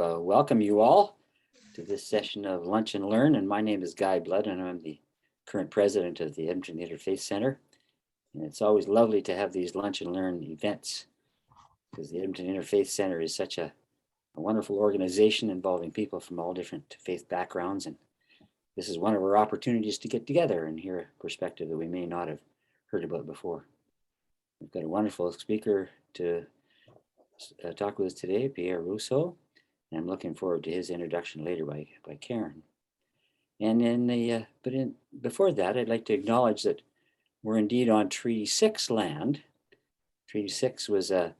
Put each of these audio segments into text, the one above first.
Welcome you all to this session of Lunch and Learn. And my name is Guy Blood, and I'm the current president of the Edmonton Interfaith Center. And it's always lovely to have these Lunch and Learn events because the Edmonton Interfaith Center is such a wonderful organization involving people from all different faith backgrounds. And this is one of our opportunities to get together and hear a perspective that we may not have heard about before. We've got a wonderful speaker to talk with us today, Pierre Rousseau. And I'm looking forward to his introduction later by Karen. And before that, I'd like to acknowledge that we're indeed on Treaty 6 land. Treaty 6 was an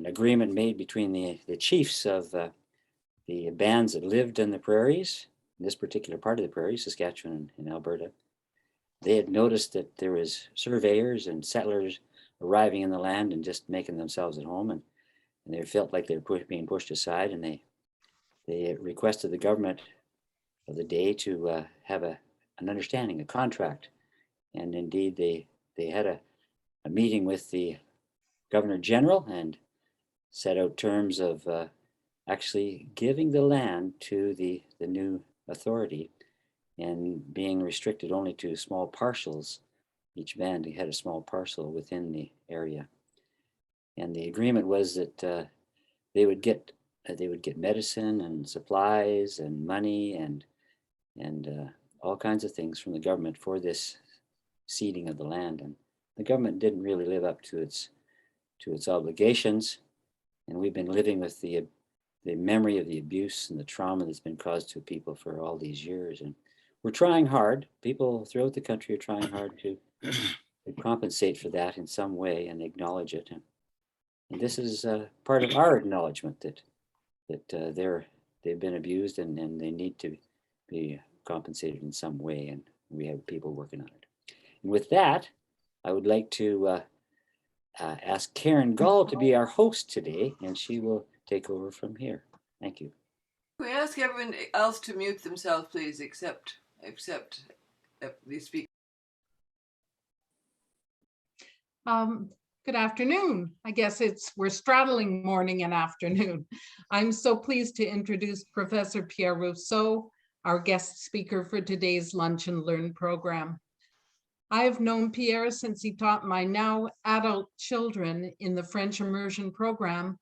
agreement made between the chiefs of the bands that lived in the prairies, in this particular part of the prairies, Saskatchewan and Alberta. They had noticed that there was surveyors and settlers arriving in the land and just making themselves at home, and they felt like they were being pushed aside, and they requested the government of the day to have an understanding, a contract. And indeed, they had a meeting with the Governor General and set out terms of actually giving the land to the new authority and being restricted only to small parcels. Each band had a small parcel within the area. And the agreement was that they would get medicine and supplies and money and all kinds of things from the government for this ceding of the land. And the government didn't really live up to its obligations. And we've been living with the memory of the abuse and the trauma that's been caused to people for all these years. And we're trying hard. People throughout the country are trying hard to compensate for that in some way and acknowledge it. And this is part of our acknowledgement that they've been abused and they need to be compensated in some way, and we have people working on it. And with that, I would like to ask Karen Gall to be our host today, and she will take over from here. Thank you. Can we ask everyone else to mute themselves, please, except the speaker? Good afternoon. I guess we're straddling morning and afternoon. I'm so pleased to introduce Professor Pierre Rousseau, our guest speaker for today's Lunch and Learn program. I have known Pierre since he taught my now adult children in the French immersion program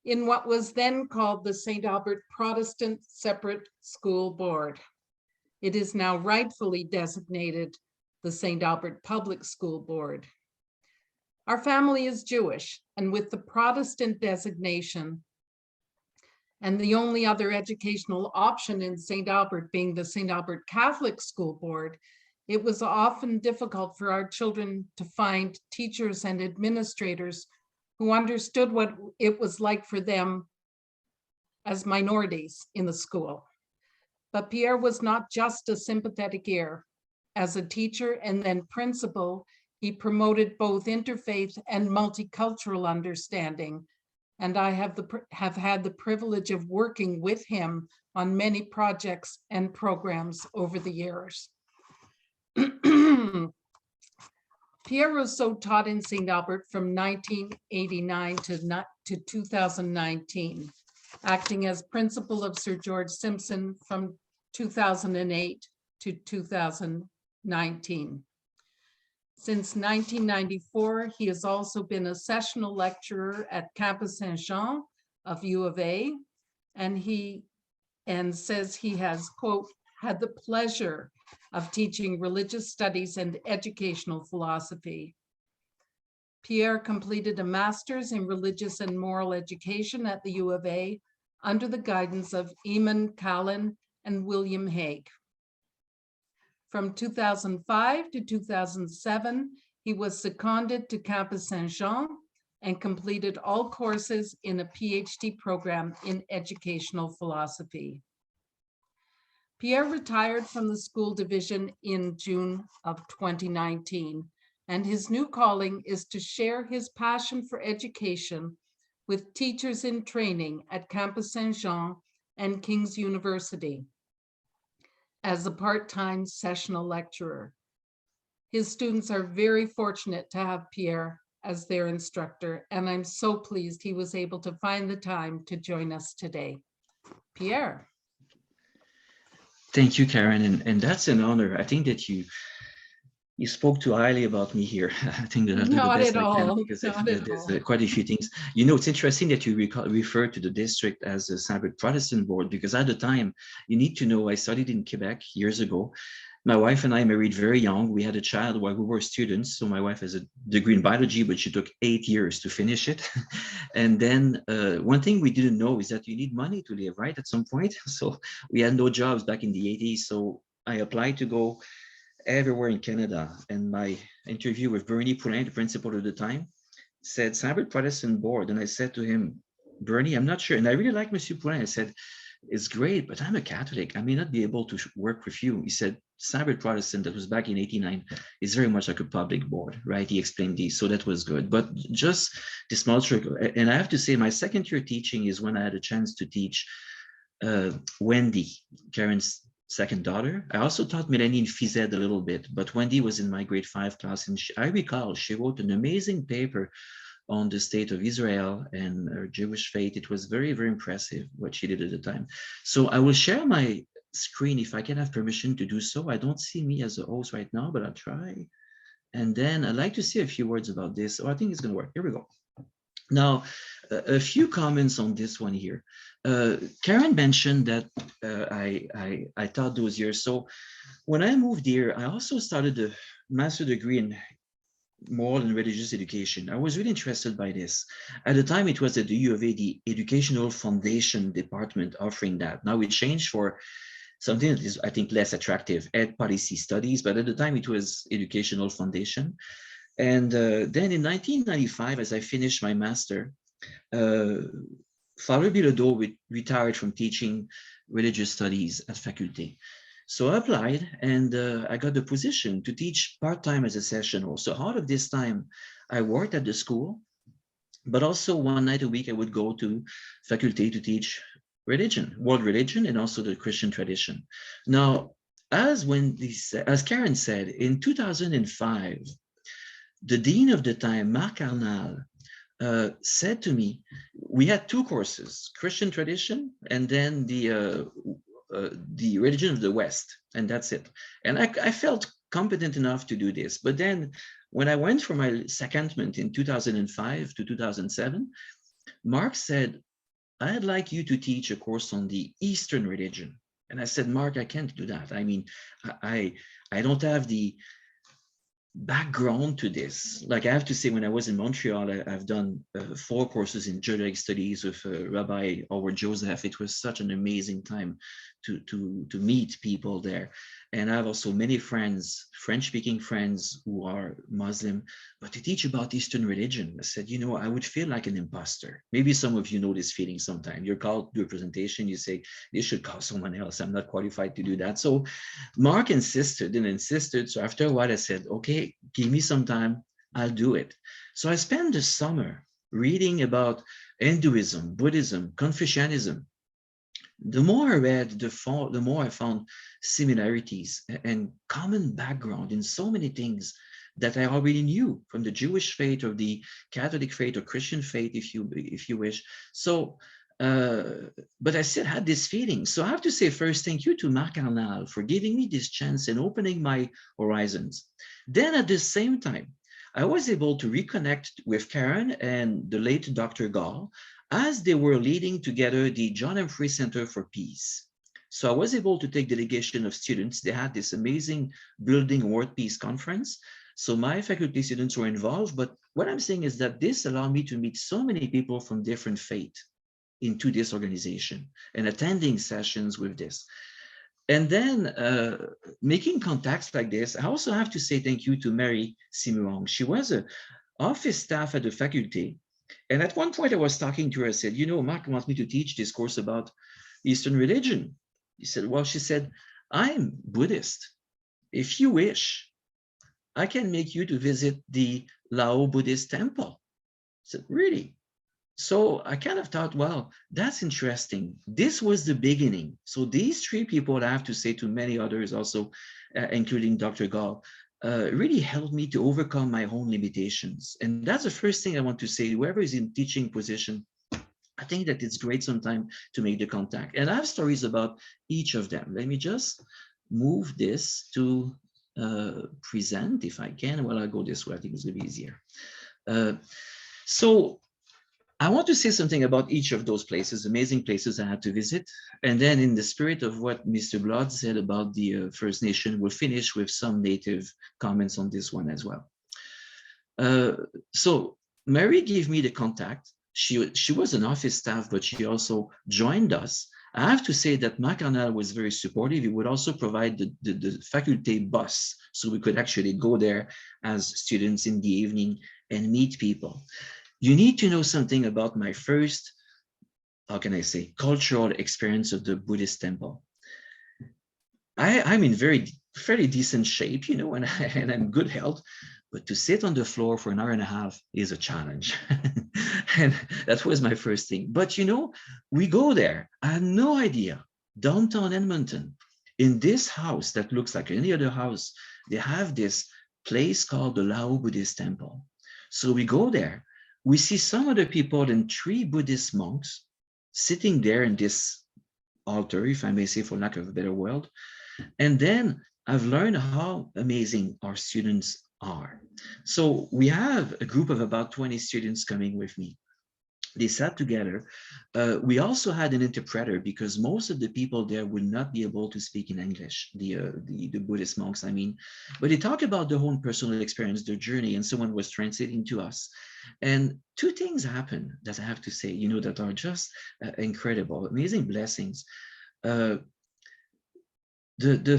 in what was then called the St. Albert Protestant Separate School Board. It is now rightfully designated the St. Albert Public School Board. Our family is Jewish, and with the Protestant designation and the only other educational option in St. Albert being the St. Albert Catholic School Board, it was often difficult for our children to find teachers and administrators who understood what it was like for them as minorities in the school. But Pierre was not just a sympathetic ear. As a teacher and then principal, he promoted both interfaith and multicultural understanding, and I have had the privilege of working with him on many projects and programs over the years. Pierre Rousseau taught in St. Albert from 1989 to 2019, acting as principal of Sir George Simpson from 2008 to 2019. Since 1994, he has also been a sessional lecturer at Campus Saint-Jean of U of A, and says he has, quote, had the pleasure of teaching religious studies and educational philosophy. Pierre completed a master's in religious and moral education at the U of A under the guidance of Eamon Callan and William Hague. From 2005 to 2007, he was seconded to Campus Saint-Jean and completed all courses in a PhD program in educational philosophy. Pierre retired from the school division in June of 2019, and his new calling is to share his passion for education with teachers in training at Campus Saint-Jean and King's University as a part-time sessional lecturer. His students are very fortunate to have Pierre as their instructor, and I'm so pleased he was able to find the time to join us today. Pierre. Thank you, Karen, and that's an honor. I think that you spoke too highly about me here. I think that I'll do the Not best at I can all, because not at there's all. quite a few things. You know, it's interesting that you refer to the district as a Saint Protestant board, because at the time, you need to know, I studied in Quebec years ago. My wife and I married very young. We had a child while we were students. So my wife has a degree in biology, but she took 8 years to finish it. And then one thing we didn't know is that you need money to live, right, at some point. So we had no jobs back in the 80s. So I applied to go everywhere in Canada. And my interview with Bernie Poulin, the principal at the time, said, Saint Protestant board. And I said to him, Bernie, I'm not sure. And I really like Monsieur Poulin. I said, it's great, but I'm a Catholic. I may not be able to work with you. He said, Saint Protestant, that was back in 89, is very much like a public board, right? He explained this, so that was good. But just the small trickle. And I have to say, my second year teaching is when I had a chance to teach Wendy, Karen's second daughter. I also taught Melanie in phys ed a little bit, but Wendy was in my grade 5 class, and I recall she wrote an amazing paper on the state of Israel and her Jewish faith. It was very, very impressive what she did at the time. So I will share my screen if I can have permission to do so. I don't see me as a host right now, but I'll try. And then I'd like to say a few words about this. Oh, I think it's going to work. Here we go. Now, a few comments on this one here. Karen mentioned that I taught those years. So when I moved here, I also started a master's degree in moral and religious education. I was really interested by this. At the time, it was at the U of A, the Educational Foundation Department offering that. Now it changed for something that is, I think, less attractive, Ed Policy Studies, but at the time it was Educational Foundation. And then in 1995, as I finished my master, Father Bilodeau retired from teaching religious studies at Faculte. So I applied and I got the position to teach part-time as a sessional. So out of this time, I worked at the school, but also one night a week, I would go to Faculte to teach religion, world religion, and also the Christian tradition. Now, as Karen said, in 2005, the dean of the time, Marc Arnal, said to me, we had 2 courses, Christian tradition and then the religion of the West, and that's it. And I felt competent enough to do this. But then when I went for my secondment in 2005 to 2007, Mark said, I'd like you to teach a course on the Eastern religion. And I said, Mark, I can't do that. I mean, I don't have the background to this. Like I have to say, when I was in Montreal, I've done 4 courses in Judaic studies with Rabbi Howard Joseph. It was such an amazing time to meet people there. And I have also many friends, French-speaking friends who are Muslim, but to teach about Eastern religion, I said, you know, I would feel like an imposter. Maybe some of you know this feeling sometimes. You're called to do a presentation, you say, this should call someone else. I'm not qualified to do that. So Mark insisted and insisted. So after a while, I said, okay, give me some time, I'll do it. So I spent the summer reading about Hinduism, Buddhism, Confucianism. The more I read, the more I found similarities and common background in so many things that I already knew from the Jewish faith or the Catholic faith or Christian faith, if you wish. So, but I still had this feeling. So I have to say first, thank you to Marc Arnal for giving me this chance and opening my horizons. Then at the same time, I was able to reconnect with Karen and the late Dr. Gall as they were leading together the John Humphrey Center for Peace. So I was able to take delegation of students. They had this amazing Building World Peace Conference. So my faculty students were involved, but what I'm saying is that this allowed me to meet so many people from different faith into this organization and attending sessions with this. And then making contacts like this, I also have to say thank you to Mary Simuang. She was an office staff at the faculty. And at one point I was talking to her, I said, you know, Mark wants me to teach this course about Eastern religion. He said, well, she said, I'm Buddhist. If you wish, I can make you to visit the Lao Buddhist temple. I said, really? So I kind of thought, well, that's interesting. This was the beginning. So these 3 people, I have to say to many others also, including Dr. Gall, really helped me to overcome my own limitations. And that's the first thing I want to say. Whoever is in teaching position, I think that it's great sometimes to make the contact. And I have stories about each of them. Let me just move this to present if I can. Well, I'll go this way. I think it's going to be easier. So I want to say something about each of those places, amazing places I had to visit. And then in the spirit of what Mr. Blood said about the First Nation, we'll finish with some native comments on this one as well. So Mary gave me the contact. She was an office staff, but she also joined us. I have to say that Macarnal was very supportive. He would also provide the faculty bus, so we could actually go there as students in the evening and meet people. You need to know something about my first, how can I say, cultural experience of the Buddhist temple. I'm in fairly decent shape, you know, and I'm good health, but to sit on the floor for an hour and a half is a challenge. And that was my first thing. But, you know, we go there. I had no idea. Downtown Edmonton, in this house that looks like any other house, they have this place called the Lao Buddhist Temple. So we go there. We see some other people and 3 Buddhist monks sitting there in this altar, if I may say, for lack of a better word. And then I've learned how amazing our students are. So we have a group of about 20 students coming with me. They sat together. We also had an interpreter because most of the people there would not be able to speak in English, the Buddhist monks, I mean. But they talk about their own personal experience, their journey, and someone was translating to us. And 2 things happened that I have to say, you know, that are just incredible, amazing blessings. The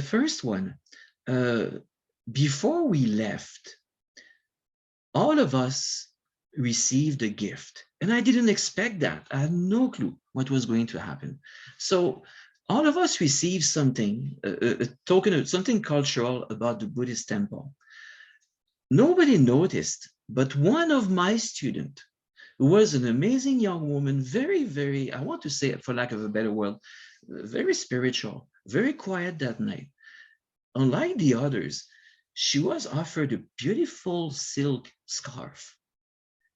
first one, before we left, all of us received a gift. And I didn't expect that. I had no clue what was going to happen. So all of us received something, a token of something cultural about the Buddhist temple. Nobody noticed, but one of my students, who was an amazing young woman, very, very, I want to say, for lack of a better word, very spiritual, very quiet that night. Unlike the others, she was offered a beautiful silk scarf.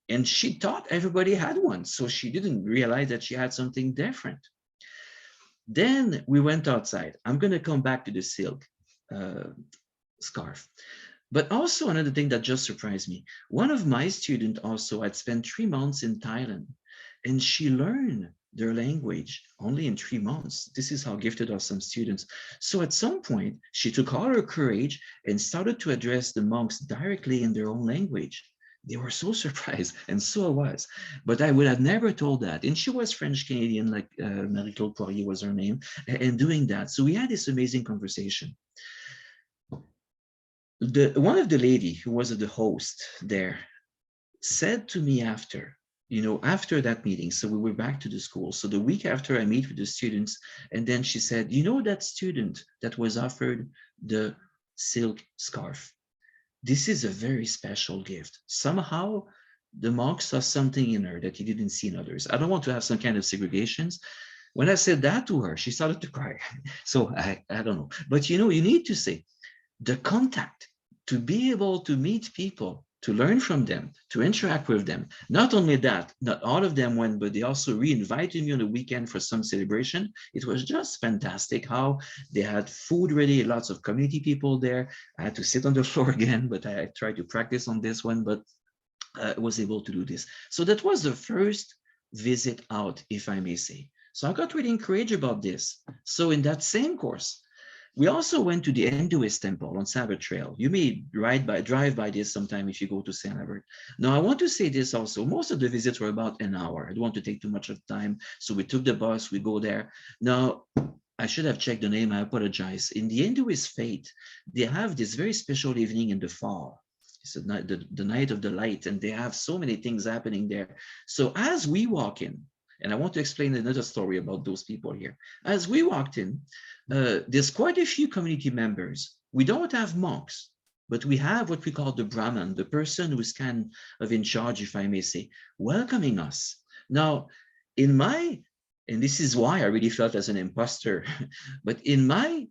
And she thought everybody had one, so she didn't realize that she had something different. Then we went outside. I'm going to come back to the silk scarf. But also another thing that just surprised me, one of my students also had spent 3 months in Thailand, and she learned their language only in 3 months. This is how gifted are some students. So at some point, she took all her courage and started to address the monks directly in their own language. They were so surprised, and so I was. But I would have never told that. And she was French-Canadian, like Marie-Claude Poirier was her name, and doing that. So we had this amazing conversation. One of the lady who was the host there said to me after, you know, after that meeting, so we were back to the school. So the week after, I meet with the students, and then she said, you know, that student that was offered the silk scarf, this is a very special gift. Somehow the monk saw something in her that he didn't see in others. I don't want to have some kind of segregations. When I said that to her, she started to cry. So I don't know. But you know, you need to say the contact, to be able to meet people, to learn from them, to interact with them. Not only that, not all of them went, but they also re-invited me on the weekend for some celebration. It was just fantastic how they had food ready, lots of community people there. I had to sit on the floor again, but I tried to practice on this one, but I was able to do this. So that was the first visit out, if I may say. So I got really encouraged about this. So in that same course, we also went to the Hinduist temple on Sabbath Trail. You may drive by this sometime if you go to St. Albert. Now, I want to say this also. Most of the visits were about an hour. I don't want to take too much of time. So we took the bus, we go there. Now, I should have checked the name. I apologize. In the Hinduist faith, they have this very special evening in the fall. It's the night of the light, and they have so many things happening there. So as we walk in, and I want to explain another story about those people here. As we walked in, there's quite a few community members. We don't have monks, but we have what we call the Brahman, the person who's kind of in charge, if I may say, welcoming us. Now, and this is why I really felt as an imposter, but in my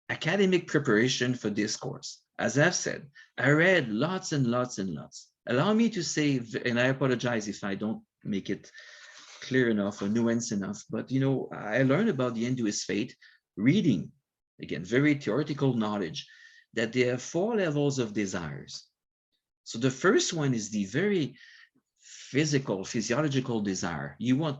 academic preparation for this course, as I've said, I read lots and lots and lots. Allow me to say, and I apologize if I don't make it clear enough or nuanced enough, but you know, I learned about the Hinduist faith reading, again, very theoretical knowledge, that there are 4 levels of desires. So the first one is the very physical, physiological desire. You want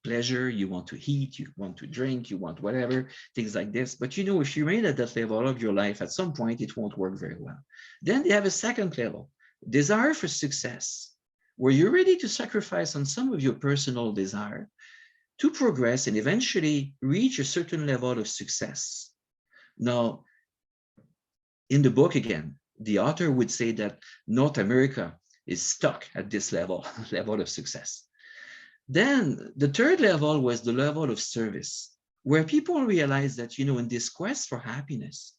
pleasure, you want to eat, you want to drink, you want whatever, things like this. But you know, if you remain at that level all of your life, at some point it won't work very well. Then they have a second level, desire for success, where you're ready to sacrifice on some of your personal desire to progress and eventually reach a certain level of success. Now, in the book again, the author would say that North America is stuck at this level, level of success. Then the third level was the level of service, where people realize that, you know, in this quest for happiness,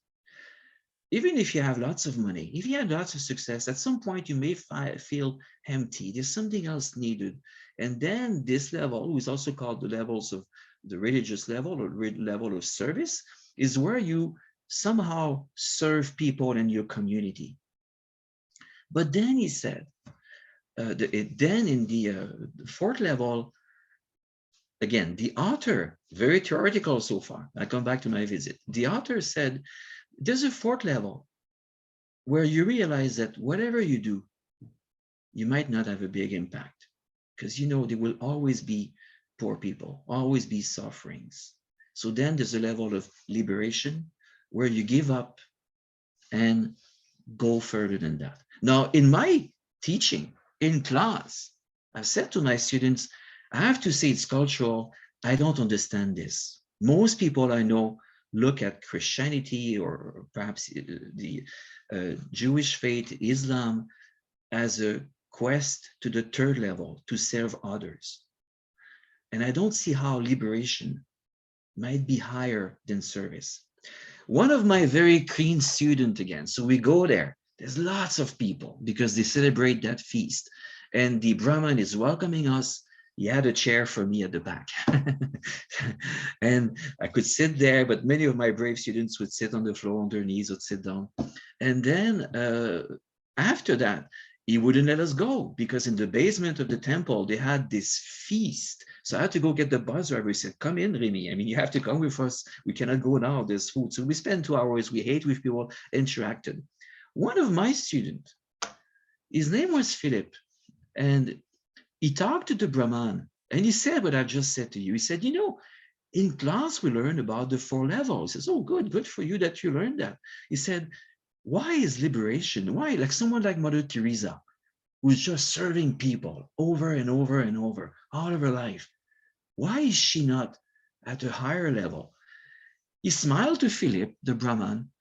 even if you have lots of money, if you have lots of success, at some point you may feel empty. There's something else needed. And then this level, which is also called the levels of the religious level or level of service, is where you somehow serve people in your community. But then he said, then in the 4th level, again, the author, very theoretical so far, I come back to my visit, the author said, there's a 4th level where you realize that whatever you do, you might not have a big impact because, you know, there will always be poor people, always be sufferings. So then there's a level of liberation where you give up and go further than that. Now, in my teaching, in class, I've said to my students, I have to say it's cultural. I don't understand this. Most people I know look at Christianity or perhaps the Jewish faith, Islam, as a quest to the 3rd level, to serve others. And I don't see how liberation might be higher than service. One of my very keen students again, so we go there, there's lots of people because they celebrate that feast. And the Brahman is welcoming us. He had a chair for me at the back. And I could sit there, but many of my brave students would sit on the floor on their knees, would sit down. And then after that, he wouldn't let us go because in the basement of the temple, they had this feast. So I had to go get the bus driver. He said, come in, Remy. I mean, you have to come with us. We cannot go now. There's food. So we spent 2 hours. We ate with people, interacted. One of my students, his name was Philip, and he talked to the Brahman, and he said what I just said to you. He said, you know, in class, we learned about the 4 levels. He says, oh, good for you that you learned that. He said, why is liberation? Why? Like someone like Mother Teresa, who's just serving people over and over and over all of her life. Why is she not at a higher level? He smiled to Philip, the Brahman,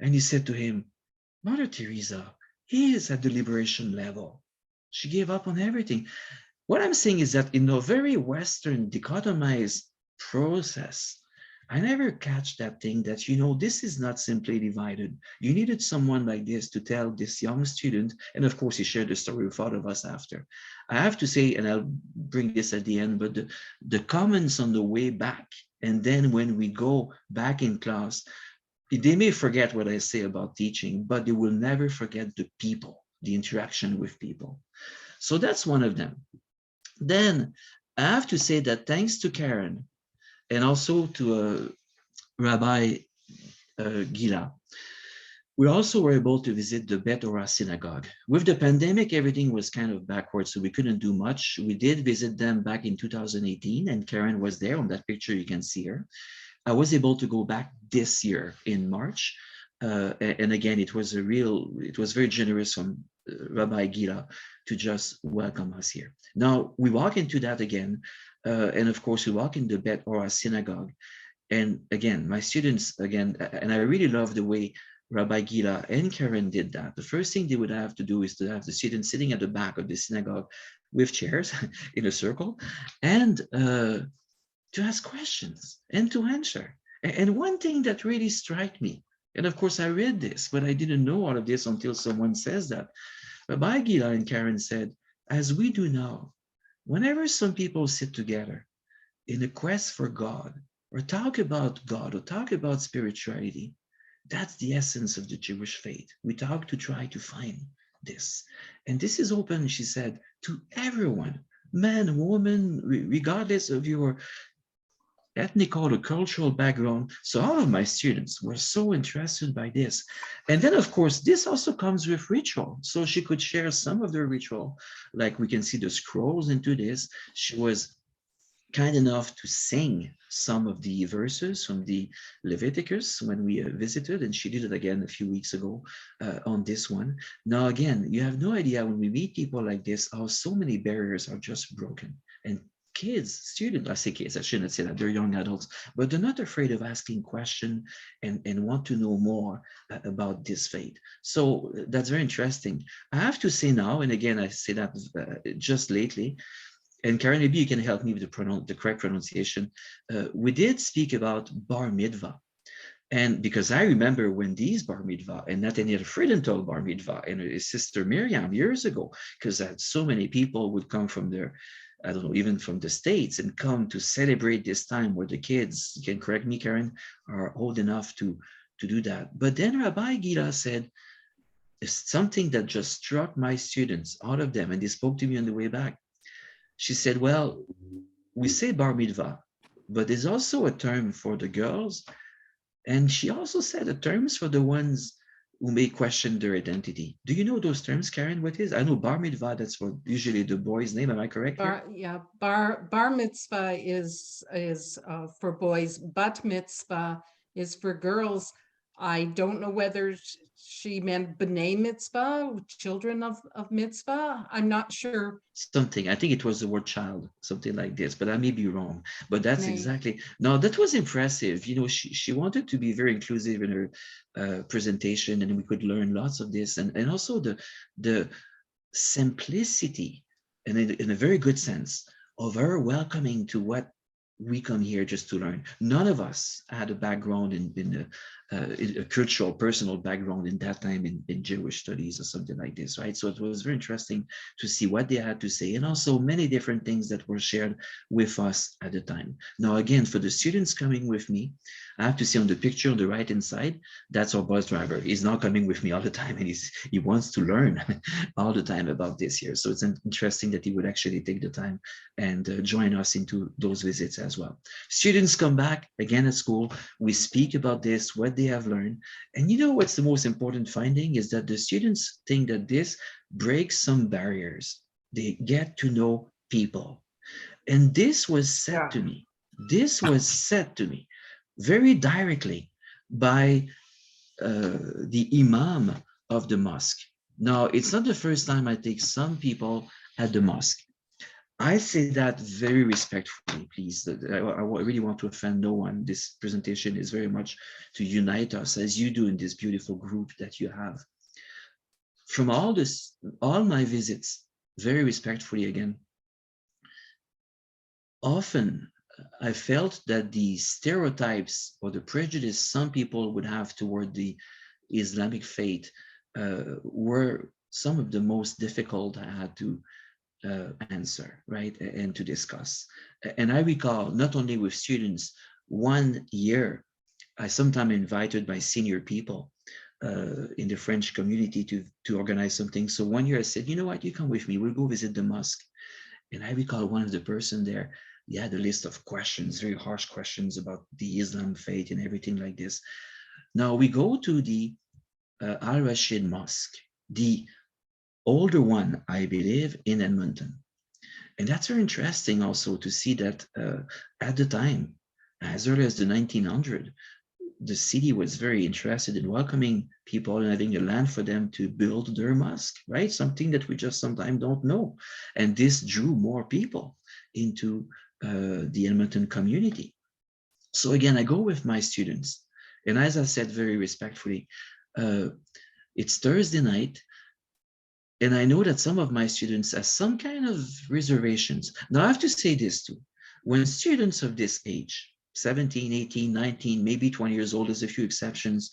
and he said to him, Mother Teresa is at the liberation level. She gave up on everything. What I'm saying is that in a very Western dichotomized process, I never catch that thing that, you know, this is not simply divided. You needed someone like this to tell this young student, and of course he shared the story with all of us after. I have to say, and I'll bring this at the end, but the comments on the way back, and then when we go back in class, they may forget what I say about teaching, but they will never forget the people, the interaction with people. So that's one of them. Then I have to say that thanks to Karen and also to Rabbi Gila, we also were able to visit the Beth Ora synagogue. With the pandemic, everything was kind of backwards, so we couldn't do much. We did visit them back in 2018, and Karen was there on that picture. You can see her. I was able to go back this year in March. And again, it was very generous from Rabbi Gila to just welcome us here. Now we walk into that again. And of course we walk in the Beth Ora synagogue. And again, my students, again, and I really love the way Rabbi Gila and Karen did that. The first thing they would have to do is to have the students sitting at the back of the synagogue with chairs in a circle and to ask questions and to answer. And one thing that really struck me, and of course I read this, but I didn't know all of this until someone says that. Rabbi Gila and Karen said, as we do now, whenever some people sit together in a quest for God, or talk about God, or talk about spirituality, That's the essence of the Jewish faith. We talk to try to find this. And this is open, she said, to everyone, man, woman, regardless of your ethnic or cultural background. So all of my students were so interested by this. And then, of course, this also comes with ritual. So she could share some of the ritual, like we can see the scrolls into this. She was kind enough to sing some of the verses from the Leviticus when we visited, and she did it again a few weeks ago on this one. Now, again, you have no idea when we meet people like this, how so many barriers are just broken. And kids, students, I say kids, I shouldn't say that, they're young adults, but they're not afraid of asking questions and want to know more about this faith. So that's very interesting. I have to say now, and again, I say that just lately, and Karen, maybe you can help me with the correct pronunciation. We did speak about bar mitzvah. And because I remember when these bar mitzvah and Nathaniel Friedenthal bar mitzvah and his sister Miriam years ago, because so many people would come from their, I don't know, even from the States and come to celebrate this time where the kids, you can correct me, Karen, are old enough to do that. But then Rabbi Gila said, it's something that just struck my students, all of them, and they spoke to me on the way back. She said, well, we say bar mitzvah, but there's also a term for the girls. And she also said the terms for the ones who may question their identity. Do you know those terms, Karen? What is? I know bar mitzvah, that's for usually the boy's name. Am I correct? Bar mitzvah is for boys. Bat mitzvah is for girls. I don't know whether she meant b'nai mitzvah, children of mitzvah. I'm not sure. Something, I think it was the word child, something like this, but I may be wrong. But that's Nay. exactly, no, that was impressive. You know, she wanted to be very inclusive in her presentation, and we could learn lots of this, and also the simplicity, and in a very good sense, of her welcoming to what we come here just to learn. None of us had a background in a cultural, personal background in that time in Jewish studies or something like this, right? So it was very interesting to see what they had to say, and also many different things that were shared with us at the time. Now, again, for the students coming with me, I have to see on the picture on the right-hand side, that's our bus driver. He's not coming with me all the time, and he wants to learn all the time about this here. So it's interesting that he would actually take the time and join us into those visits as well. Students come back again at school. We speak about this, what they have learned. And you know what's the most important finding is that the students think that this breaks some barriers. They get to know people. And this was said to me. This was said to me very directly by the imam of the mosque. Now, it's not the first time I take some people at the mosque. I say that very respectfully, please. I really want to offend no one. This presentation is very much to unite us as you do in this beautiful group that you have. From all my visits, very respectfully again, often I felt that the stereotypes or the prejudice some people would have toward the Islamic faith were some of the most difficult I had to answer, right, and to discuss. And I recall not only with students, one year, I sometimes invited my senior people in the French community to organize something. So one year I said, you know what, you come with me, we'll go visit the mosque. And I recall one of the person there, he had a list of questions, very harsh questions about the Islam faith and everything like this. Now we go to the Al-Rashid Mosque, the older one, I believe, in Edmonton. And that's very interesting also to see that at the time, as early as the 1900s, the city was very interested in welcoming people and having a land for them to build their mosque, right? Something that we just sometimes don't know. And this drew more people into the Edmonton community. So again, I go with my students. And as I said very respectfully, it's Thursday night. And I know that some of my students have some kind of reservations. Now, I have to say this too. When students of this age, 17, 18, 19, maybe 20 years old, there's a few exceptions,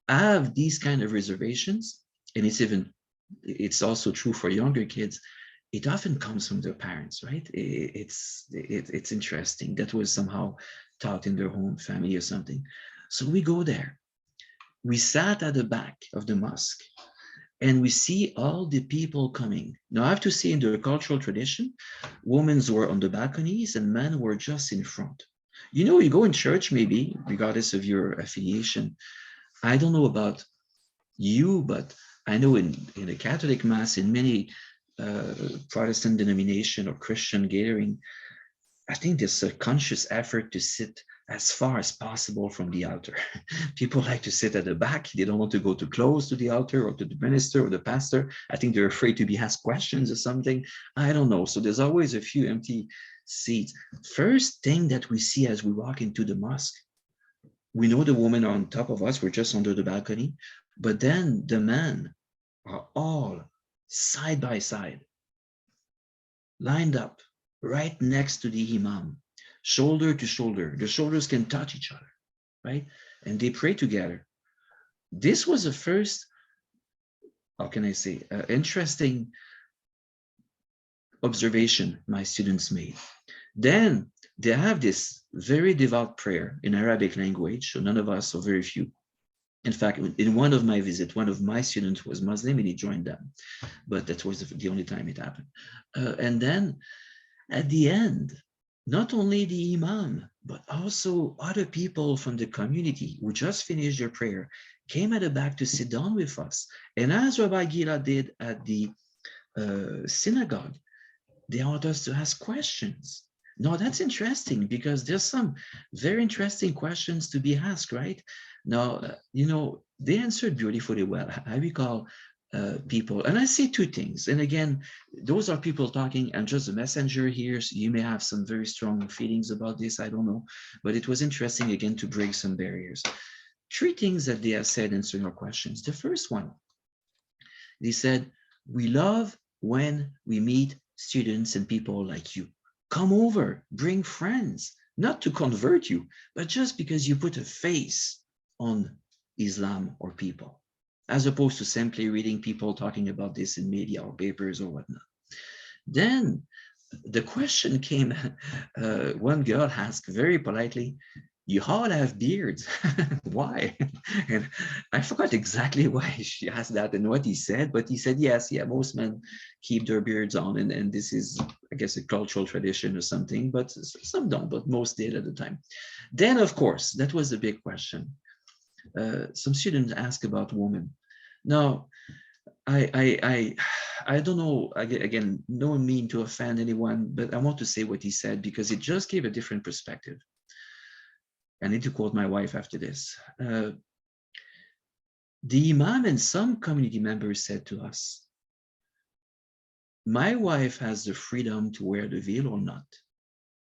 have these kind of reservations, and it's also true for younger kids, it often comes from their parents, right? It's interesting. That was somehow taught in their home family or something. So we go there. we sat at the back of the mosque and we see all the people coming. Now, I have to say, in the cultural tradition, women were on the balconies and men were just in front. You know, you go in church, maybe, regardless of your affiliation. I don't know about you, but I know in a Catholic Mass, in many Protestant denomination or Christian gathering, I think there's a conscious effort to sit as far as possible from the altar. People like to sit at the back. They don't want to go too close to the altar or to the minister or the pastor. I think they're afraid to be asked questions or something. I don't know. So there's always a few empty seats. First thing that we see as we walk into the mosque, we know the women are on top of us. We're just under the balcony. But then the men are all side by side, lined up right next to the imam, shoulder to shoulder. The shoulders can touch each other, right? And they pray together. This was the first, how can I say, interesting observation my students made. Then they have this very devout prayer in Arabic language, so none of us, or very few. In fact, in one of my visits, one of my students was Muslim and he joined them, but that was the only time it happened. And then at the end, not only the imam, but also other people from the community who just finished their prayer came at the back to sit down with us. And as Rabbi Gila did at the synagogue, they asked us to ask questions. Now that's interesting because there's some very interesting questions to be asked, right? Now, you know, they answered beautifully well. I recall people, and I say two things. And again, those are people talking. I'm just a messenger here. So you may have some very strong feelings about this. I don't know. But it was interesting, again, to break some barriers. Three things that they have said answering our questions. The first one, they said, we love when we meet students and people like you. Come over, bring friends, not to convert you, but just because you put a face on Islam or people, as opposed to simply reading people talking about this in media or papers or whatnot. Then the question came, one girl asked very politely, you all have beards. Why? And I forgot exactly why she asked that and what he said, but he said, yes, yeah, most men keep their beards on. And this is, I guess, a cultural tradition or something, but some don't, but most did at the time. Then, of course, that was the big question. Some students asked about women. Now, I don't know, again, no mean to offend anyone, but I want to say what he said because it just gave a different perspective. I need to quote my wife after this. The imam and some community members said to us, my wife has the freedom to wear the veil or not.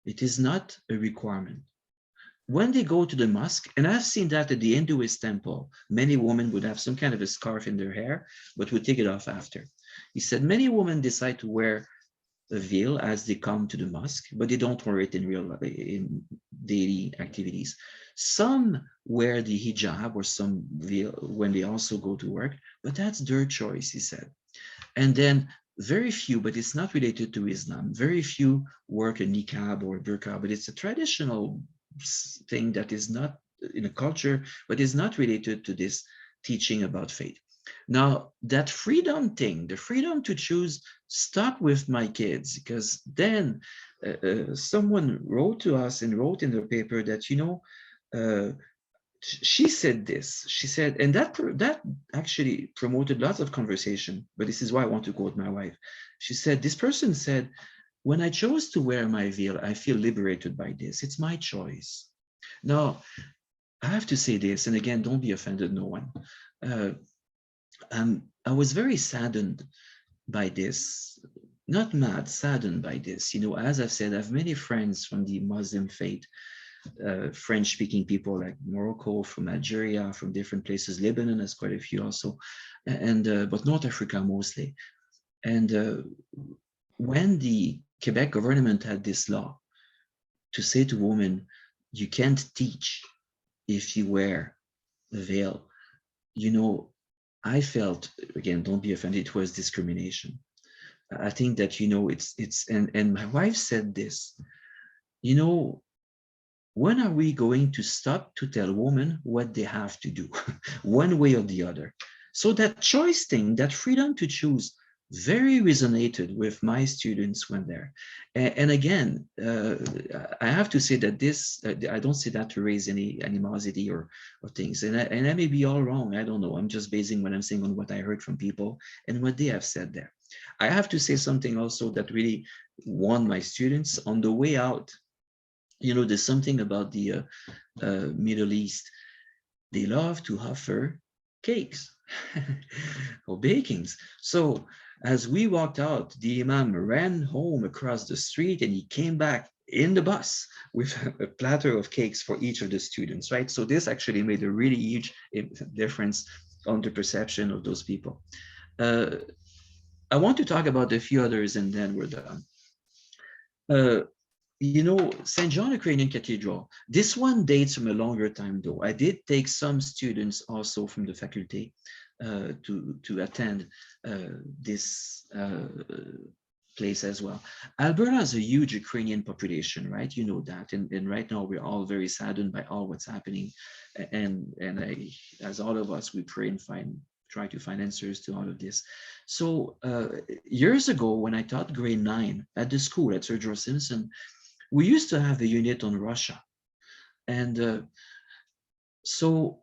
It is not a requirement. When they go to the mosque, and I've seen that at the Hinduist temple, many women would have some kind of a scarf in their hair, but would take it off after. He said many women decide to wear a veil as they come to the mosque, but they don't wear it in daily activities. Some wear the hijab or some veil when they also go to work, but that's their choice, he said. And then very few, but it's not related to Islam, very few work a niqab or a burqa, but it's a traditional thing that is not in a culture, but is not related to this teaching about faith. Now, that freedom thing, the freedom to choose, stuck with my kids, because then someone wrote to us and wrote in the paper that, you know, she said this, she said, and that actually promoted lots of conversation, but this is why I want to quote my wife. She said, this person said, when I chose to wear my veil, I feel liberated by this. It's my choice. Now, I have to say this, and again, don't be offended, no one. I was very saddened by this, not mad, saddened by this. You know, as I've said, I have many friends from the Muslim faith, French-speaking people like Morocco, from Algeria, from different places. Lebanon has quite a few also, and but North Africa mostly. And when the Quebec government had this law to say to women, you can't teach if you wear a veil, you know, I felt, again, don't be offended, it was discrimination. I think that, you know, and my wife said this, you know, when are we going to stop to tell women what they have to do, one way or the other? So that choice thing, that freedom to choose, very resonated with my students when there. And again, I have to say that this, I don't say that to raise any animosity or things. And I may be all wrong. I don't know. I'm just basing what I'm saying on what I heard from people and what they have said there. I have to say something also that really won my students on the way out. You know, there's something about the Middle East. They love to offer cakes or bakings. So as we walked out, the imam ran home across the street and he came back in the bus with a platter of cakes for each of the students, right? So this actually made a really huge difference on the perception of those people. I want to talk about a few others and then we're done. You know, St. John Ukrainian Cathedral, this one dates from a longer time though. I did take some students also from the faculty to attend this place as well. Alberta has a huge Ukrainian population, right? You know that. And right now we're all very saddened by all what's happening. And as all of us, we pray and try to find answers to all of this. So years ago, when I taught grade 9 at the school at Sir George Simpson, we used to have a unit on Russia. And so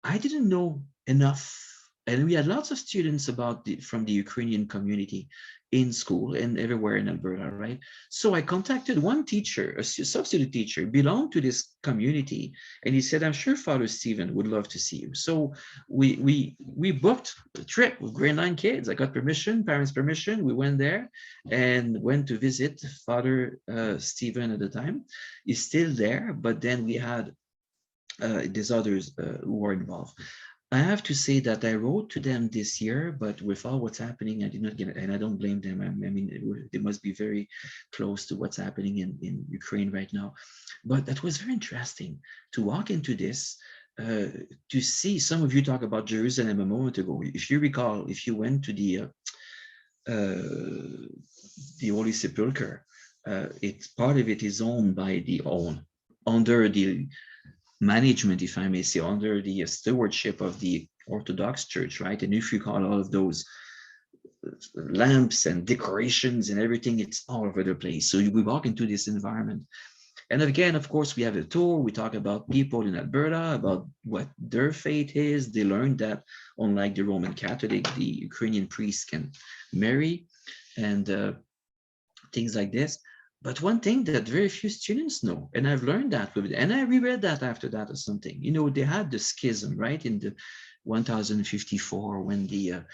I didn't know enough. And we had lots of students from the Ukrainian community in school and everywhere in Alberta, right? So I contacted one teacher, a substitute teacher, belonged to this community, and he said, "I'm sure Father Stephen would love to see you." So we booked a trip with grade 9 kids. I got permission, parents' permission. We went there and went to visit Father Stephen at the time. He's still there, but then we had these others who were involved. I have to say that I wrote to them this year, but with all what's happening, I did not get it, and I don't blame them. I mean, they must be very close to what's happening in Ukraine right now. But that was very interesting to walk into this, to see some of you talk about Jerusalem a moment ago. If you recall, if you went to the Holy Sepulchre, it's part of it is owned by under the management, if I may say, under the stewardship of the Orthodox Church, right? And if you call all of those lamps and decorations and everything, it's all over the place. So we walk into this environment. And again, of course, we have a tour. We talk about people in Alberta, about what their faith is. They learned that, unlike the Roman Catholic, the Ukrainian priests can marry and things like this. But one thing that very few students know, and I've learned that with it, and I reread that after that or something, you know, they had the schism, right, in the 1054 when the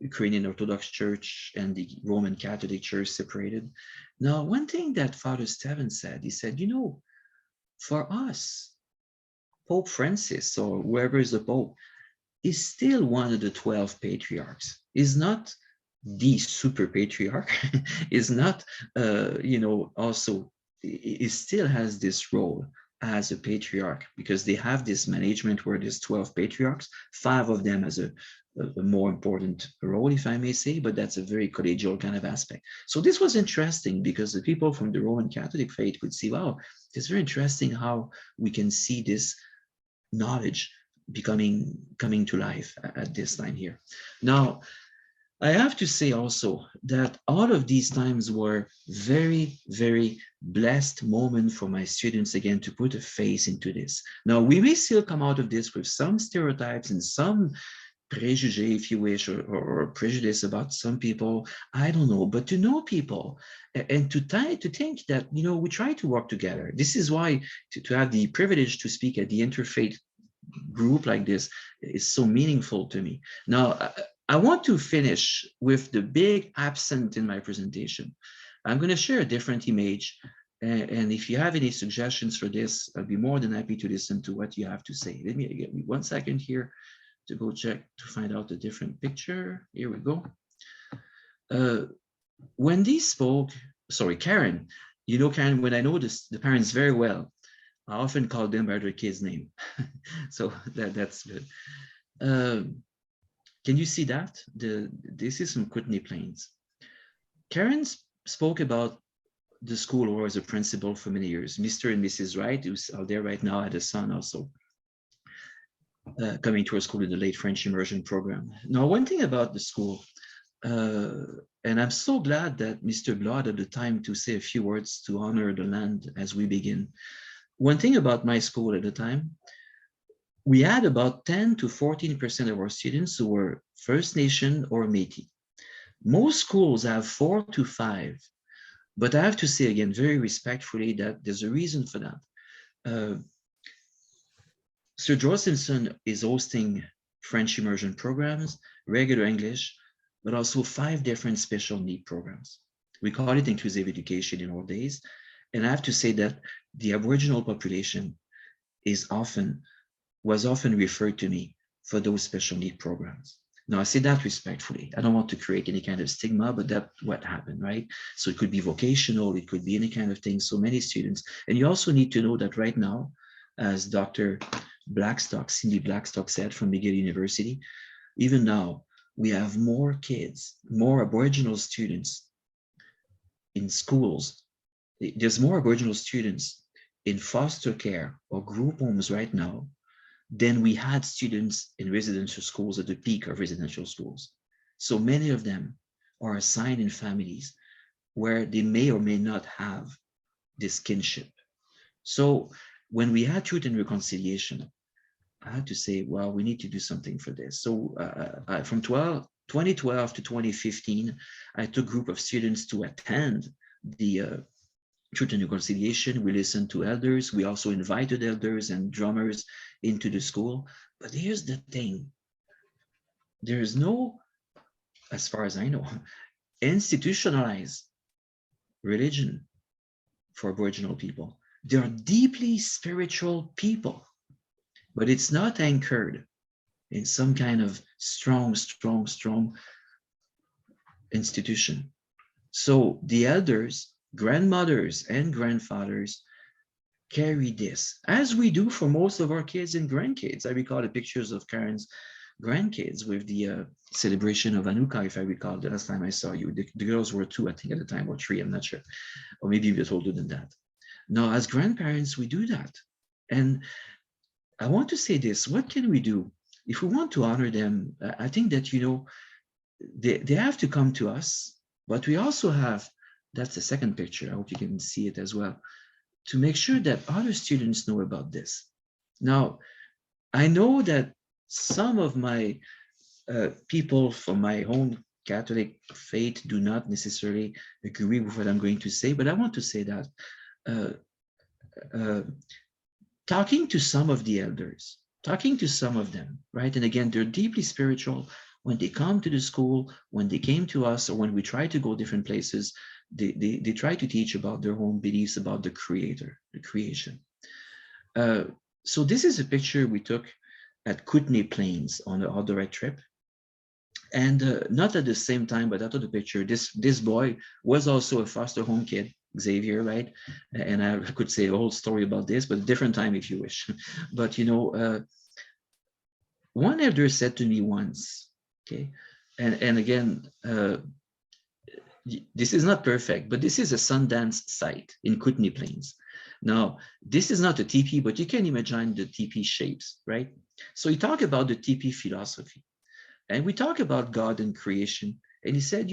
Ukrainian Orthodox Church and the Roman Catholic Church separated. Now, one thing that Father Stephen said, he said, you know, for us, Pope Francis or whoever is the Pope is still one of the 12 patriarchs. Is not the super patriarch, is not, you know, also, it still has this role as a patriarch because they have this management where there's 12 patriarchs, 5 of them as a more important role, if I may say, but that's a very collegial kind of aspect. So this was interesting because the people from the Roman Catholic faith could see, wow, it's very interesting how we can see this knowledge coming to life at this time here. Now, I have to say also that all of these times were very, very blessed moment for my students, again, to put a face into this. Now, we may still come out of this with some stereotypes and some prejudice, if you wish, or prejudice about some people, I don't know, but to know people and to think that, you know, we try to work together. This is why to have the privilege to speak at the interfaith group like this is so meaningful to me. Now, I want to finish with the big absent in my presentation. I'm going to share a different image. And if you have any suggestions for this, I'll be more than happy to listen to what you have to say. Let me get 1 second here to go check to find out a different picture. Here we go. Wendy spoke, sorry, Karen. You know, Karen, when I know the parents very well, I often call them by their kid's name. So that's good. Can you see that? This is some Kootenay Plains. Karen spoke about the school or as a principal for many years. Mr. and Mrs. Wright, who's out there right now, had a son also coming to our school in the late French immersion program. Now, one thing about the school, and I'm so glad that Mr. Blood had the time to say a few words to honor the land as we begin. One thing about my school at the time, we had about 10 to 14% of our students who were First Nation or Métis. Most schools have 4 to 5, but I have to say again, very respectfully, that there's a reason for that. Sir George Simpson is hosting French immersion programs, regular English, but also 5 different special need programs. We call it inclusive education in our days. And I have to say that the Aboriginal population was often referred to me for those special need programs. Now, I say that respectfully. I don't want to create any kind of stigma, but that's what happened, right? So it could be vocational, it could be any kind of thing. So many students. And you also need to know that right now, as Dr. Blackstock, Cindy Blackstock said from McGill University, even now, we have more kids, more Aboriginal students in schools. There's more Aboriginal students in foster care or group homes right now than we had students in residential schools at the peak of residential schools. So many of them are assigned in families where they may or may not have this kinship. So when we had Truth and Reconciliation, I had to say, well, we need to do something for this. So from 2012 to 2015, I took a group of students to attend the Truth and Reconciliation. We listened to elders. We also invited elders and drummers into the school. But here's the thing. There is no, as far as I know, institutionalized religion for Aboriginal people. They are deeply spiritual people, but it's not anchored in some kind of strong institution. So the elders, grandmothers and grandfathers carry this, as we do for most of our kids and grandkids. I recall the pictures of Karen's grandkids with the celebration of Hanukkah, if I recall, the last time I saw you. The girls were 2, I think, at the time, or 3, I'm not sure. Or maybe a bit older than that. Now, as grandparents, we do that. And I want to say this, what can we do? If we want to honor them, I think that, they have to come to us, but we also have, that's the second picture, I hope you can see it as well, to make sure that other students know about this. Now, I know that some of my people from my own Catholic faith do not necessarily agree with what I'm going to say, but I want to say that talking to some of the elders, talking to some of them, right? And again, they're deeply spiritual. When they come to the school, when they came to us, or when we try to go different places, they try to teach about their own beliefs about the Creator, the creation. So this is a picture we took at Kootenay Plains on our direct trip. And not at the same time, but after the picture, this boy was also a foster home kid, Xavier, right? And I could say a whole story about this, but a different time if you wish. But one elder said to me once, okay, and again, this is not perfect, but this is a Sundance site in Kootenay Plains. Now, this is not a teepee, but you can imagine the teepee shapes, right? So he talked about the teepee philosophy. And we talk about God and creation. And he said,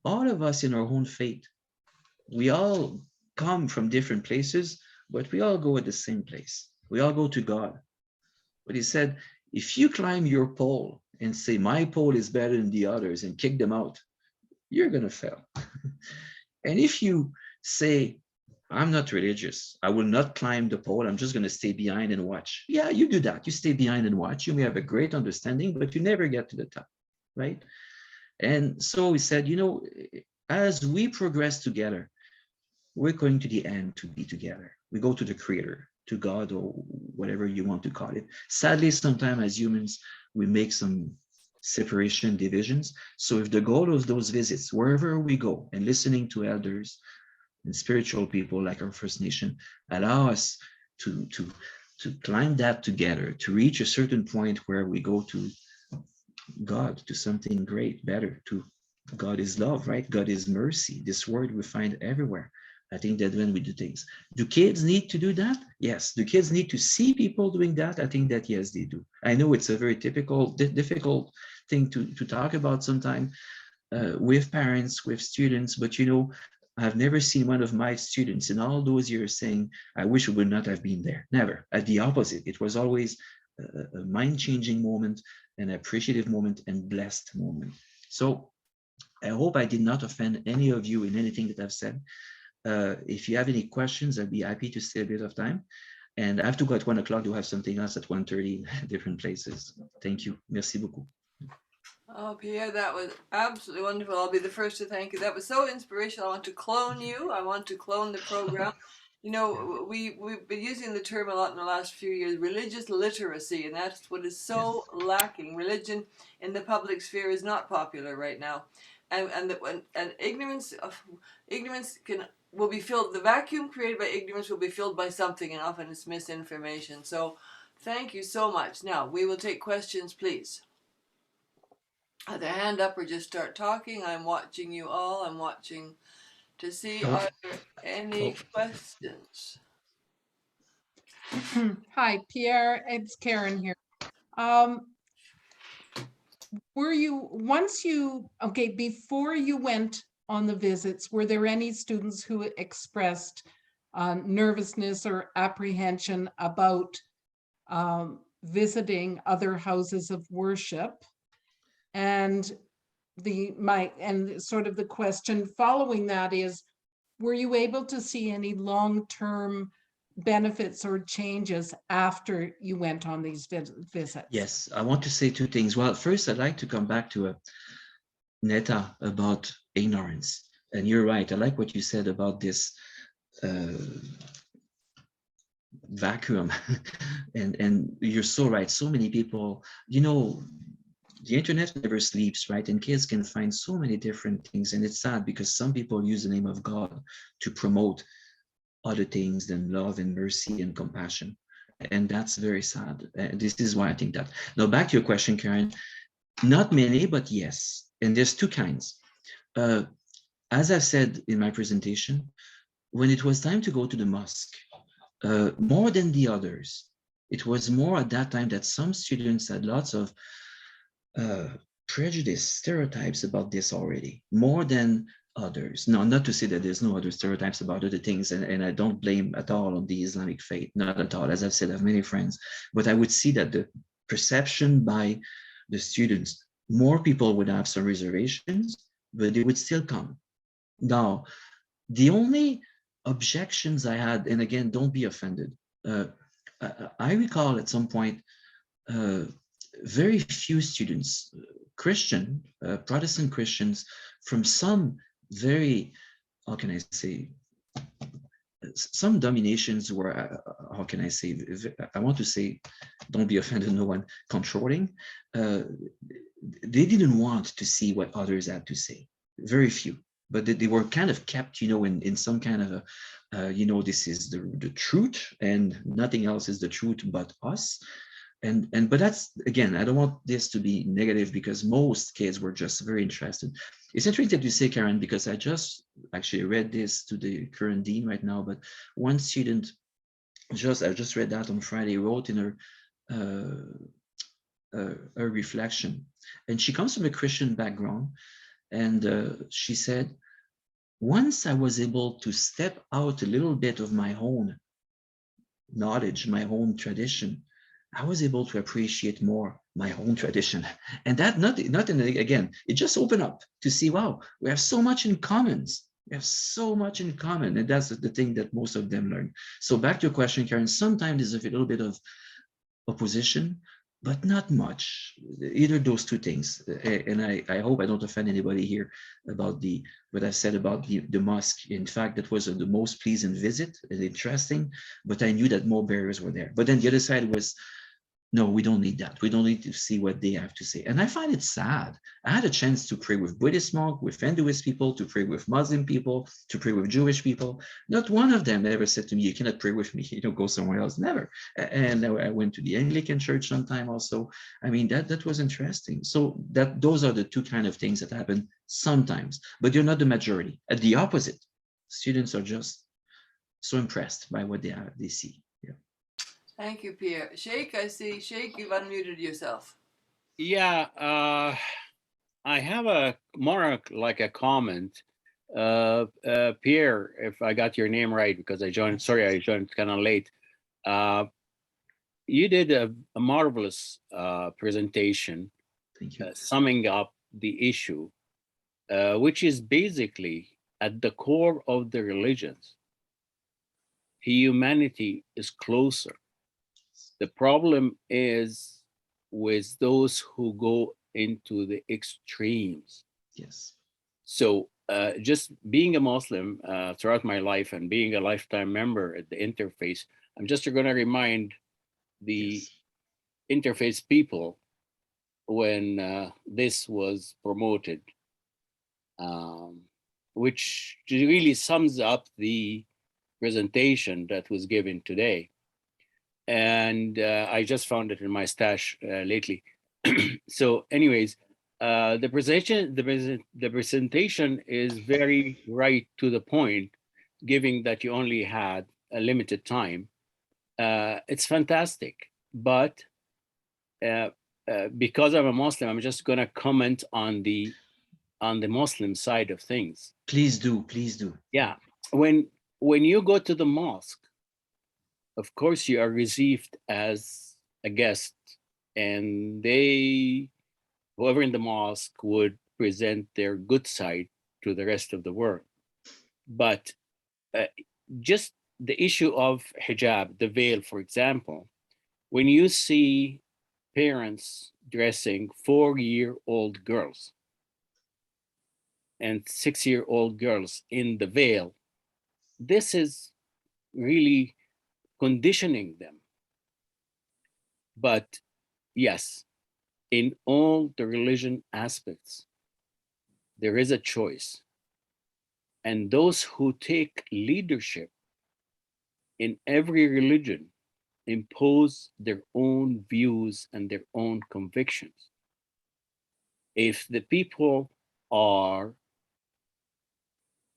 all of us in our own faith, we all come from different places, but we all go at the same place. We all go to God. But he said, if you climb your pole and say, my pole is better than the others, and kick them out, you're going to fail. And if you say, I'm not religious, I will not climb the pole, I'm just going to stay behind and watch. Yeah, you do that. You stay behind and watch. You may have a great understanding, but you never get to the top, right? And so he said, as we progress together, we're going to the end to be together. We go to the Creator, to God, or whatever you want to call it. Sadly, sometimes as humans, we make some separation divisions. So if the goal of those visits, wherever we go, and listening to elders and spiritual people like our First Nation, allow us to climb that together, to reach a certain point where we go to God, to something great, better, to God is love, right? God is mercy. This word we find everywhere. I think that when we do things, do kids need to do that? Yes. Do kids need to see people doing that? I think that yes, they do. I know it's a very typical, difficult thing to talk about sometimes with parents, with students, but you know, I've never seen one of my students in all those years saying, I wish I would not have been there. Never. At the opposite, it was always a mind-changing moment, an appreciative moment, and blessed moment. So I hope I did not offend any of you in anything that I've said. If you have any questions, I'd be happy to stay a bit of time. And I have to go at 1 o'clock to have something else at 1:30 in different places. Thank you. Merci beaucoup. Oh, Pierre, that was absolutely wonderful. I'll be the first to thank you. That was so inspirational. I want to clone you. I want to clone the program. You know, we've been using the term a lot in the last few years, religious literacy, and that's what is so lacking. Religion in the public sphere is not popular right now, and ignorance will be filled. The vacuum created by ignorance will be filled by something, and often it's misinformation. So, thank you so much. Now we will take questions, please. Either hand up or just start talking. I'm watching you all. I'm watching to see are there any questions. Hi, Pierre, it's Karen here. Were you, before you went on the visits, were there any students who expressed nervousness or apprehension about visiting other houses of worship? And sort of the question following that is, were you able to see any long-term benefits or changes after you went on these visits? Yes, I want to say two things. Well, first, I'd like to come back to Netta about ignorance. And you're right. I like what you said about this vacuum. and you're so right. So many people, you know, the internet never sleeps, right? And kids can find so many different things. And it's sad because some people use the name of God to promote other things than love and mercy and compassion. And that's very sad. This is why I think that. Now, back to your question, Karen. Not many, but yes. And there's two kinds. As I said in my presentation, when it was time to go to the mosque, more than the others, it was more at that time that some students had lots of prejudice, stereotypes about this already, more than others. Now, not to say that there's no other stereotypes about other things, and I don't blame at all on the Islamic faith, not at all. As I've said, I have many friends, but I would see that the perception by the students, more people would have some reservations, but they would still come. Now, the only objections I had, and again, don't be offended, I recall at some point, very few students, Christian, Protestant Christians, from some very, how can I say, some dominations were, how can I say, I want to say, don't be offended, no one, controlling. They didn't want to see what others had to say, very few. But they were kind of kept, you know, in some kind of a, you know, this is the truth and nothing else is the truth but us. But that's, again, I don't want this to be negative because most kids were just very interested. It's interesting that you say, Karen, because I just actually read this to the current dean right now, but one student, I just read that on Friday, wrote in her reflection, and she comes from a Christian background, and she said, once I was able to step out a little bit of my own knowledge, my own tradition, I was able to appreciate more my own tradition. And that again, it just opened up to see, wow, we have so much in common. We have so much in common. And that's the thing that most of them learn. So back to your question, Karen, sometimes there's a little bit of opposition, but not much, either those two things. And I hope I don't offend anybody here about what I said about the mosque. In fact, that was the most pleasant visit and interesting, but I knew that more barriers were there. But then the other side was, No, we don't need that. We don't need to see what they have to say. And I find it sad. I had a chance to pray with Buddhist monks, with Hinduist people, to pray with Muslim people, to pray with Jewish people. Not one of them ever said to me, you cannot pray with me, go somewhere else. Never. And I went to the Anglican church sometime also. I mean, that was interesting. So those are the two kind of things that happen sometimes, but you're not the majority. At the opposite, students are just so impressed by what they see. Yeah. Thank you, Pierre. Sheikh, I see. Sheikh, you've unmuted yourself. Yeah, I have a more like a comment. Pierre, if I got your name right, because I joined kind of late. You did a marvelous presentation. Thank you. Summing up the issue, which is basically at the core of the religions. Humanity is closer. The problem is with those who go into the extremes. Yes. So just being a Muslim throughout my life and being a lifetime member at the interfaith, I'm just going to remind the interfaith people when this was promoted, which really sums up the presentation that was given today. And I just found it in my stash lately. So anyways, the presentation is very right to the point, given that you only had a limited time. It's fantastic, but because I'm a Muslim, I'm just going to comment on the Muslim side of things. Please do, please do. Yeah, when you go to the mosque, of course you are received as a guest, and whoever in the mosque would present their good side to the rest of the world. But just the issue of hijab, the veil, for example, when you see parents dressing 4-year-old girls and 6-year-old girls in the veil, this is really conditioning them. But yes, in all the religion aspects, there is a choice. And those who take leadership in every religion impose their own views and their own convictions. If the people are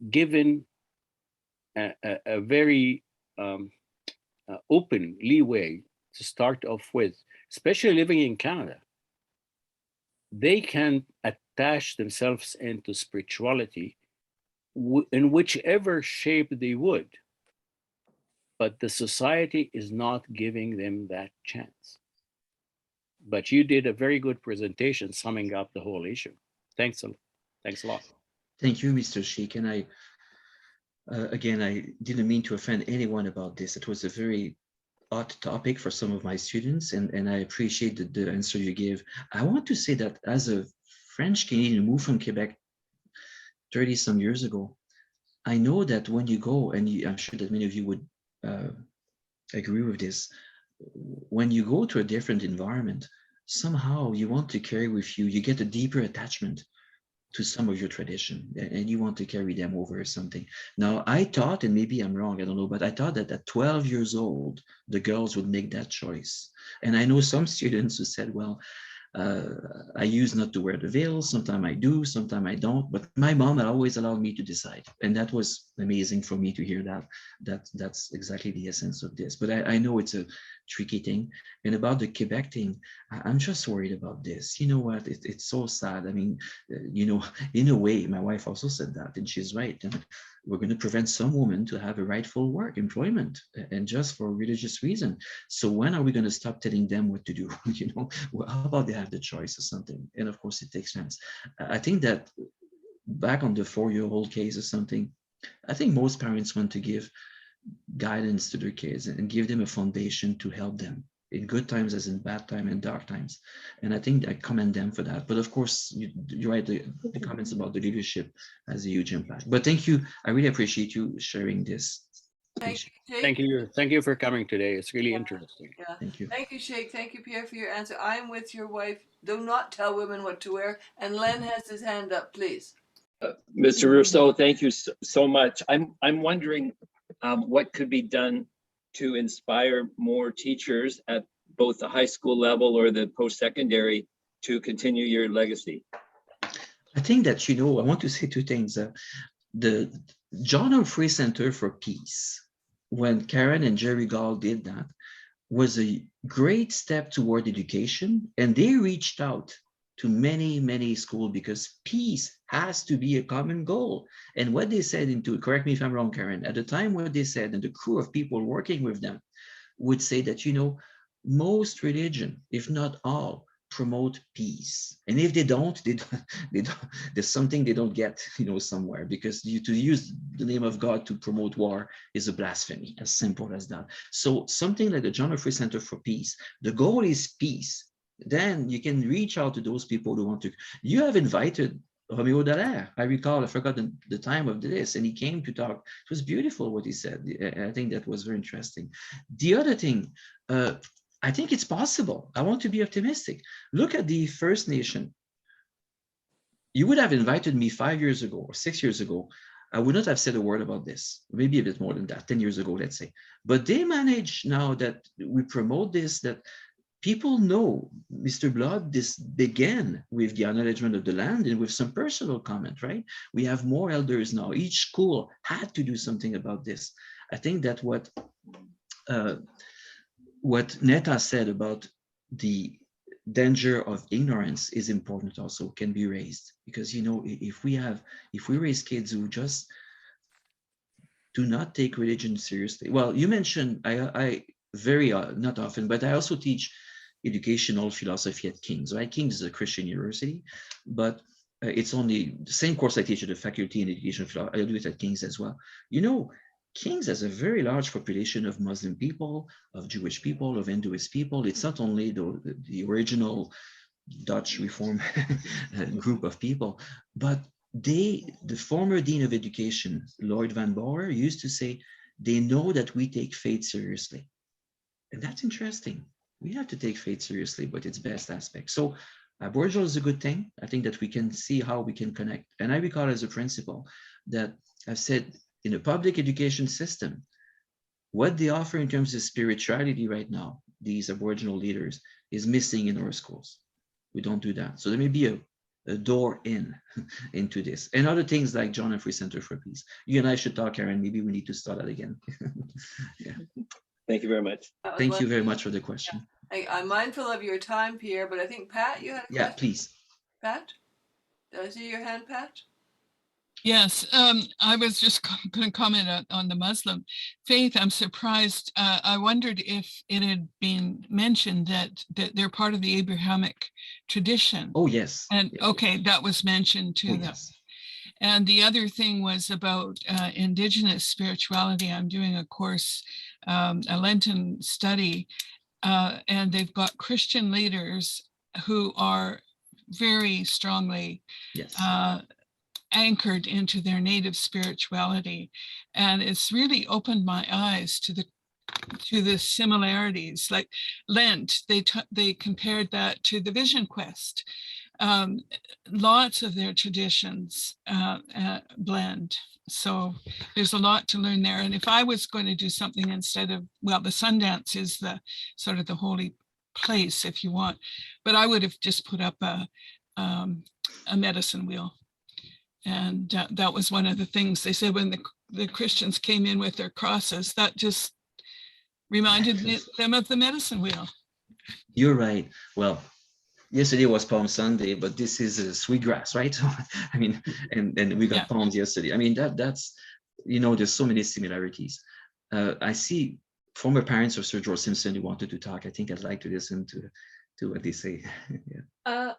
given a very open leeway to start off with, especially living in Canada, they can attach themselves into spirituality in whichever shape they would. But the society is not giving them that chance. But you did a very good presentation summing up the whole issue. Thanks a lot. Thank you, Mr. Sheikh. And again, I didn't mean to offend anyone about this. It was a very odd topic for some of my students, and I appreciate the answer you gave. I want to say that as a French Canadian who moved from Quebec 30 some years ago, I know that when you go, and I'm sure that many of you would agree with this, when you go to a different environment, somehow you want to carry with you, you get a deeper attachment to some of your tradition, and you want to carry them over or something. Now, I thought, and maybe I'm wrong, I don't know, but I thought that at 12 years old, the girls would make that choice. And I know some students who said, well, I used not to wear the veil. Sometimes I do, sometimes I don't. But my mom had always allowed me to decide. And that was amazing for me to hear that. That's exactly the essence of this. But I know it's a tricky thing. And about the Quebec thing, I'm just worried about this. You know what? It's so sad. I mean, in a way, my wife also said that, and she's right. And we're going to prevent some women to have a rightful work employment, and just for religious reason. So when are we going to stop telling them what to do? Well, how about they have the choice or something? And of course, it takes chance. I think that back on the 4-year-old case or something, I think most parents want to give guidance to their kids and give them a foundation to help them in good times as in bad time and dark times. And I think I commend them for that. But of course, you're right, the comments about the leadership has a huge impact. But thank you. I really appreciate you sharing this Thank you, Jake. Thank you for coming today. It's really interesting. Yeah. Thank you. Thank you, Sheikh. Thank you, Pierre, for your answer. I'm with your wife. Do not tell women what to wear. And Len has his hand up, please. Mr. Rousseau, thank you so much. I'm wondering what could be done to inspire more teachers at both the high school level or the post-secondary to continue your legacy. I think that, I want to say two things. The John Humphrey Center for Peace, when Karen and Jerry Gall did that, was a great step toward education. And they reached out to many, many schools because peace has to be a common goal. And what they said correct me if I'm wrong, Karen, at the time what they said, and the crew of people working with them would say that, most religion, if not all, promote peace. And if they don't, there's something they don't get, somewhere, because to use the name of God to promote war is a blasphemy, as simple as that. So something like the John Humphrey Center for Peace, the goal is peace. Then you can reach out to those people who want to. You have invited Romeo Dallaire. I recall, I forgot the time of this, and he came to talk. It was beautiful what he said. I think that was very interesting. The other thing, I think it's possible. I want to be optimistic. Look at the First Nation. You would have invited me 5 years ago or 6 years ago. I would not have said a word about this, maybe a bit more than that, 10 years ago, let's say. But they manage now that we promote this, that people know Mr. Blood, this began with the acknowledgement of the land and with some personal comment, right? We have more elders now. Each school had to do something about this. I think that what Netta said about the danger of ignorance is important also, can be raised, because if we raise kids who just do not take religion seriously. Well, you mentioned I very not often, but I also teach educational philosophy at King's, right? King's is a Christian university, but it's only the same course I teach at the Faculty in Education Philosophy. I do it at King's as well. King's has a very large population of Muslim people, of Jewish people, of Hinduist people. It's not only the original Dutch Reform group of people, but the former Dean of Education, Lloyd Van Boer, used to say, they know that we take faith seriously. And that's interesting. We have to take faith seriously, but its best aspect. So Aboriginal is a good thing. I think that we can see how we can connect. And I recall as a principal that I've said, in a public education system, what they offer in terms of spirituality right now, these Aboriginal leaders, is missing in our schools. We don't do that. So there may be a door into this. And other things like John Humphrey Center for Peace. You and I should talk, Aaron. Maybe we need to start that again. Yeah. Thank you very much. Thank you very much for the question. Yeah. I'm mindful of your time, Pierre, but I think, Pat, you had a question? Yeah, please. Pat? Did I see your hand, Pat? Yes, I was just going to comment on the Muslim faith. I'm surprised. I wondered if it had been mentioned that they're part of the Abrahamic tradition. Oh, yes. And yes. Okay, that was mentioned to them. Yes. And the other thing was about indigenous spirituality. I'm doing a course, a Lenten study, and they've got Christian leaders who are very strongly yes. Anchored into their native spirituality. And it's really opened my eyes to the similarities. Like Lent, they compared that to the Vision Quest. Lots of their traditions blend. So there's a lot to learn there. And if I was going to do something instead of, well, the Sundance is the sort of the holy place, if you want, but I would have just put up a medicine wheel. And that was one of the things they said when the Christians came in with their crosses. That just reminded them of the medicine wheel. You're right. Well, yesterday was Palm Sunday, but this is sweetgrass, right? I mean, and we got palms yesterday. I mean, that's, there's so many similarities. I see former parents of Sir George Simpson who wanted to talk. I think I'd like to listen to what they say. Yeah.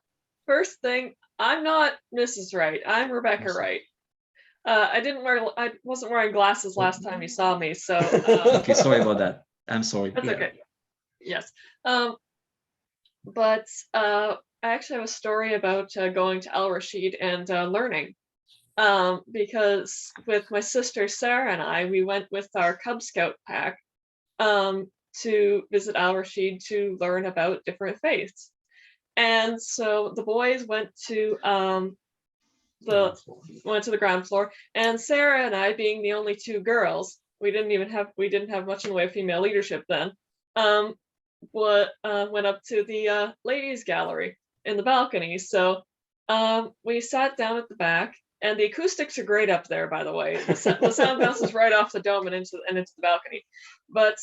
First thing, I'm not Mrs. Wright. I'm Rebecca Wright. I wasn't wearing glasses last time you saw me, so. Okay, sorry about that. I'm sorry. That's okay. Yes. But I actually have a story about going to Al Rashid and learning. because with my sister Sarah and I, we went with our Cub Scout pack to visit Al Rashid to learn about different faiths. And so the boys went to the ground floor, and Sarah and I, being the only two girls, we didn't have much in the way of female leadership then, went up to the ladies gallery in the balcony. So we sat down at the back, and the acoustics are great up there, by the way. The sound bounces right off the dome and into the balcony. But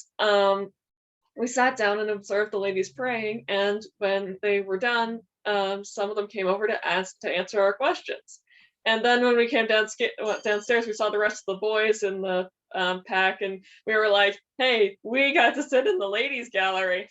we sat down and observed the ladies praying, and when they were done, some of them came over to answer our questions. And then when we came downstairs, we saw the rest of the boys in the pack, and we were like, hey, we got to sit in the ladies gallery.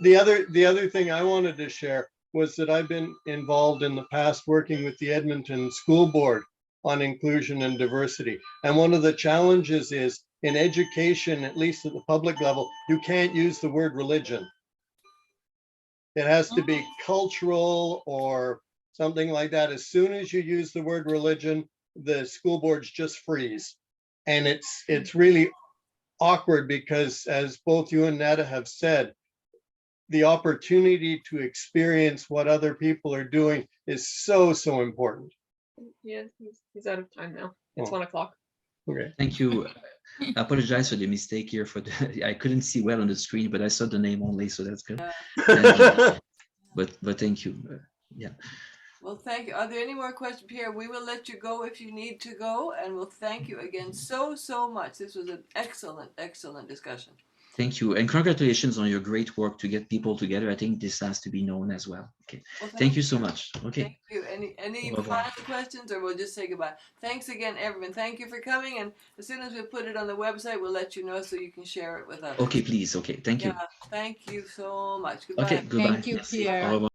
The other thing I wanted to share was that I've been involved in the past working with the Edmonton School Board on inclusion and diversity. And one of the challenges is in education, at least at the public level, you can't use the word religion. It has to be cultural or something like that. As soon as you use the word religion, the school boards just freeze. And it's really awkward because, as both you and Netta have said, the opportunity to experience what other people are doing is so important. Yeah, he's out of time now. It's 1 o'clock. Okay. Thank you. I apologize for the mistake here. I couldn't see well on the screen, but I saw the name only, so that's good. But thank you. Yeah. Well, thank you. Are there any more questions, Pierre? We will let you go if you need to go, and we'll thank you again so much. This was an excellent discussion. Thank you, and congratulations on your great work to get people together. I think this has to be known as well. Okay. Well, thank you so much. Okay. Thank you. Any final questions, or we'll just say goodbye? Thanks again, everyone. Thank you for coming, and as soon as we put it on the website, we'll let you know so you can share it with others. Okay, please. Okay, thank you. Thank you so much. Goodbye. Okay, goodbye. Thank you, Pierre. Au revoir.